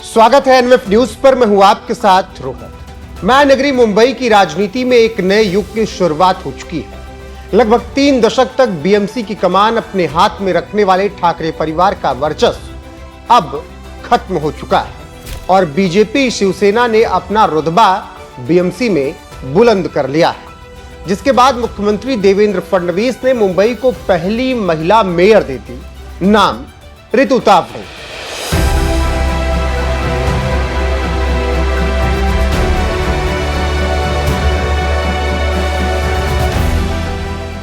स्वागत है NF news पर। मैं हूं आपके साथ रोहन। महानगरी मुंबई की राजनीति में एक नए युग की शुरुआत हो चुकी है। लगभग 3 दशक तक बीएमसी की कमान अपने हाथ में रखने वाले ठाकरे परिवार का वर्चस्व अब खत्म हो चुका है और बीजेपी शिवसेना ने अपना रुतबा बीएमसी में बुलंद कर लिया है, जिसके बाद मुख्यमंत्री देवेंद्र फडणवीस ने मुंबई को पहली महिला मेयर दे दी। नाम रितु तावड़े।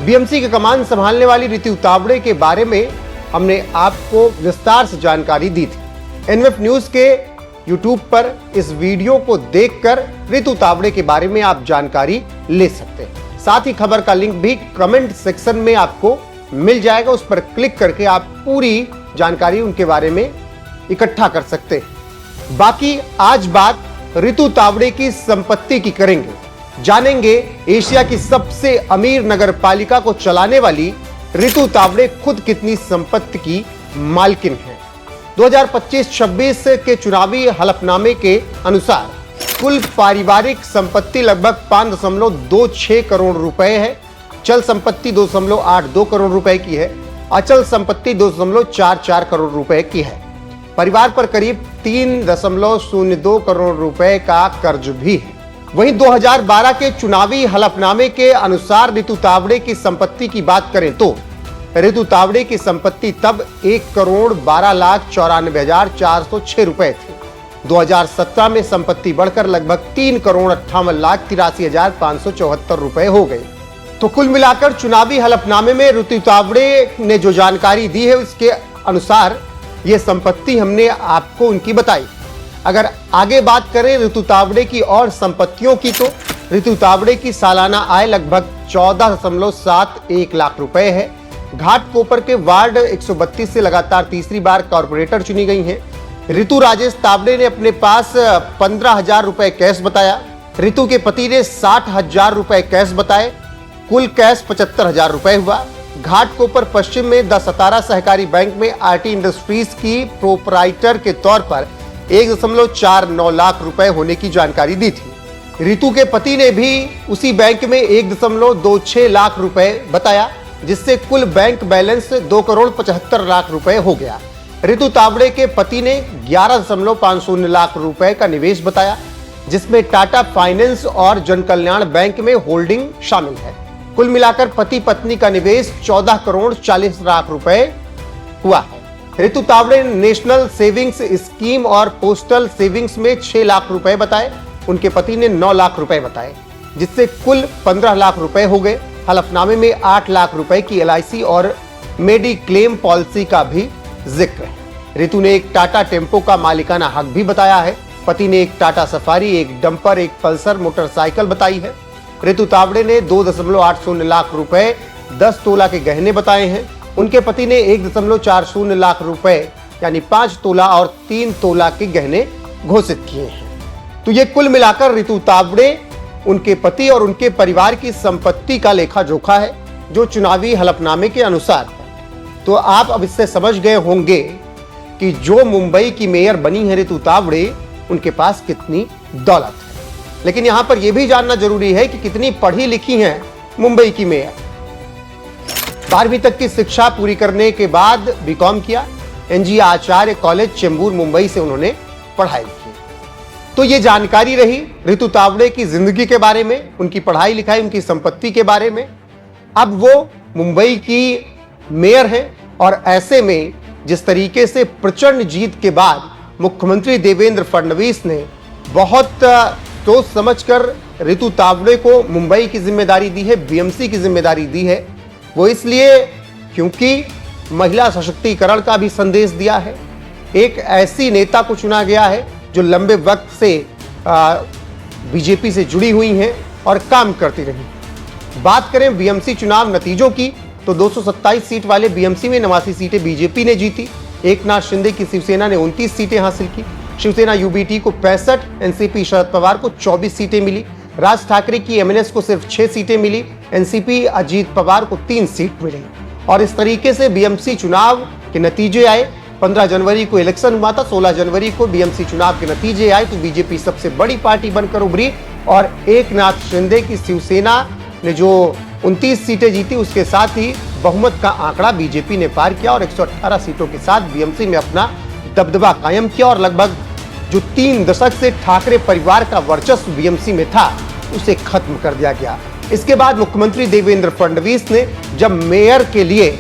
बीएमसी की कमान संभालने वाली रितु तावड़े के बारे में हमने आपको विस्तार से जानकारी दी थी। एनएफ न्यूज के यूट्यूब पर इस वीडियो को देखकर रितु तावड़े के बारे में आप जानकारी ले सकते हैं। साथ ही खबर का लिंक भी कमेंट सेक्शन में आपको मिल जाएगा, उस पर क्लिक करके आप पूरी जानकारी उनके बारे में इकट्ठा कर सकते हैं। बाकी आज बात रितु तावड़े की संपत्ति की करेंगे। जानेंगे एशिया की सबसे अमीर नगर पालिका को चलाने वाली रितु तावड़े खुद कितनी संपत्ति की मालकिन है। 2025-26 के चुनावी हलफनामे के अनुसार कुल पारिवारिक संपत्ति लगभग 5.26 करोड़ रुपए है। चल संपत्ति 2.82 करोड़ रुपए की है। अचल संपत्ति 2.44 करोड़ रुपए की है। परिवार पर करीब 3.02 करोड़ रुपए का कर्ज भी है। वहीं 2012 के चुनावी हलफनामे के अनुसार रितु तावड़े की संपत्ति की बात करें तो रितु तावड़े की संपत्ति तब 1,12,94,406 रुपए थी। 2017 में संपत्ति बढ़कर लगभग 3,58,83,574 रुपए हो गई। तो कुल मिलाकर चुनावी हलफनामे में रितु तावड़े ने जो जानकारी दी है उसके अनुसार यह संपत्ति हमने आपको उनकी बताई। अगर आगे बात करें रितु तावड़े की और संपत्तियों की, तो रितु तावड़े की सालाना आय लगभग 14.71 लाख रुपए है। घाटकोपर के वार्ड 132 से लगातार तीसरी बार कॉर्पोरेटर चुनी गई हैं। रितु राजेश तावड़े ने अपने पास 15,000 रुपए कैश बताया। रितु के पति ने 60,000 रुपए कैश बताए। कुल कैश 75,000 रुपए हुआ। घाटकोपर पश्चिम में 10 सहकारी बैंक में आरटी इंडस्ट्रीज की प्रोपराइटर के तौर पर 1.49 लाख रुपए होने की जानकारी दी थी। रितु के पति ने भी उसी बैंक में 1.26 लाख रुपए बताया, जिससे कुल बैंक बैलेंस 2.75 लाख रुपए हो गया। रितु तावड़े के पति ने 11.50 लाख रुपए का निवेश बताया, जिसमें टाटा फाइनेंस और जन कल्याण बैंक में होल्डिंग शामिल है। कुल मिलाकर पति पत्नी का निवेश 14.40 लाख रुपए हुआ है। रितु तावड़े ने नेशनल सेविंग्स स्कीम और पोस्टल सेविंग्स में 6 लाख रुपए बताए। उनके पति ने 9 लाख रुपए बताए, जिससे कुल 15 लाख रुपए हो गए। हलफनामे में 8 लाख रुपए की LIC और मेडिक्लेम पॉलिसी का भी जिक्र है। रितु ने एक टाटा टेम्पो का मालिकाना हक भी बताया है। पति ने एक टाटा सफारी, एक डंपर, एक पल्सर मोटरसाइकिल बताई है। रितु तावड़े ने 2.80 लाख रुपए 10 तोला के गहने बताए हैं। उनके पति ने 1.40 लाख रुपए यानी 5 तोला और 3 तोला के गहने घोषित किए हैं। तो ये कुल मिलाकर रितु तावड़े, उनके पति और उनके परिवार की संपत्ति का लेखा जोखा है, जो चुनावी हलफनामे के अनुसार है। तो आप अब इससे समझ गए होंगे कि जो मुंबई की मेयर बनी है रितु तावड़े, उनके पास कितनी दौलत है। लेकिन यहां पर यह भी जानना जरूरी है कि कितनी पढ़ी लिखी हैं मुंबई की मेयर। 12वीं तक की शिक्षा पूरी करने के बाद बीकॉम किया। NG आचार्य कॉलेज चेंबूर मुंबई से उन्होंने पढ़ाई की। तो ये जानकारी रही रितु तावड़े की जिंदगी के बारे में, उनकी पढ़ाई लिखाई, उनकी संपत्ति के बारे में। अब वो मुंबई की मेयर हैं और ऐसे में जिस तरीके से प्रचंड जीत के बाद मुख्यमंत्री देवेंद्र फडणवीस ने बहुत सोच समझकर रितु तावड़े को मुंबई की जिम्मेदारी दी है, बीएमसी की जिम्मेदारी दी है, वो इसलिए क्योंकि महिला सशक्तिकरण का भी संदेश दिया है। एक ऐसी नेता को चुना गया है जो लंबे वक्त से बीजेपी से जुड़ी हुई हैं और काम करती रही। बात करें बीएमसी चुनाव नतीजों की, तो 227 सीट वाले बीएमसी में 89 सीटें बीजेपी ने जीती। एकनाथ शिंदे की शिवसेना ने 29 सीटें हासिल की। शिवसेना यूबीटी को 65, एनसीपी शरद पवार को 24 सीटें मिली। राज ठाकरे की एमएनएस को सिर्फ 6 सीटें मिली। एनसीपी अजीत पवार को 3 सीट मिली। और इस तरीके से बीएमसी चुनाव के नतीजे आए। 15 जनवरी को इलेक्शन हुआ था, 16 जनवरी को बीएमसी चुनाव के नतीजे आए तो बीजेपी सबसे बड़ी पार्टी बनकर उभरी और एकनाथ शिंदे की शिवसेना ने जो 29 सीटें जीती, उसके साथ ही बहुमत का आंकड़ा बीजेपी ने पार किया और 118 सीटों के साथ बीएमसी में अपना दबदबा कायम किया और लगभग जो 3 दशक से ठाकरे परिवार का वर्चस्व बीएमसी में था उसे खत्म कर दिया गया। इसके बाद मुख्यमंत्री देवेंद्र फडणवीस ने जब मेयर के लिए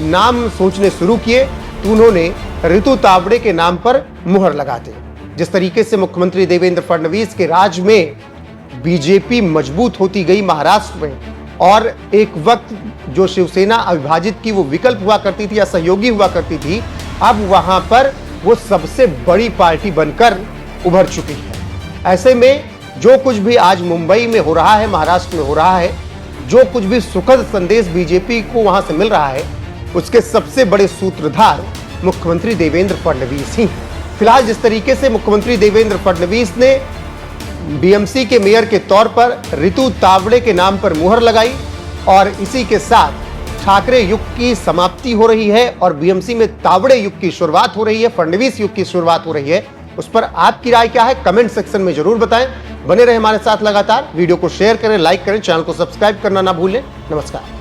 नाम सोचने शुरू किए तो उन्होंने रितु तावड़े के नाम पर मुहर लगा दी। जिस तरीके से मुख्यमंत्री देवेंद्र फडणवीस के राज में बीजेपी मजबूत होती गई महाराष्ट्र में और एक वक्त जो शिवसेना अविभाजित की वो विकल्प हुआ करती थी या सहयोगी हुआ करती थी, अब वहां पर वो सबसे बड़ी पार्टी बनकर उभर चुकी है। ऐसे में जो कुछ भी आज मुंबई में हो रहा है, महाराष्ट्र में हो रहा है, जो कुछ भी सुखद संदेश बीजेपी को वहां से मिल रहा है, उसके सबसे बड़े सूत्रधार मुख्यमंत्री देवेंद्र फडणवीस ही हैं। फिलहाल जिस तरीके से मुख्यमंत्री देवेंद्र फडणवीस ने बीएमसी के मेयर के तौर पर रितु तावड़े के नाम पर मुहर लगाई और इसी के साथ ठाकरे युग की समाप्ति हो रही है और बीएमसी में तावड़े युग की शुरुआत हो रही है, फडणवीस युग की शुरुआत हो रही है, उस पर आपकी राय क्या है कमेंट सेक्शन में जरूर बताएं। बने रहे हमारे साथ लगातार, वीडियो को शेयर करें, लाइक करें, चैनल को सब्सक्राइब करना ना भूलें। नमस्कार।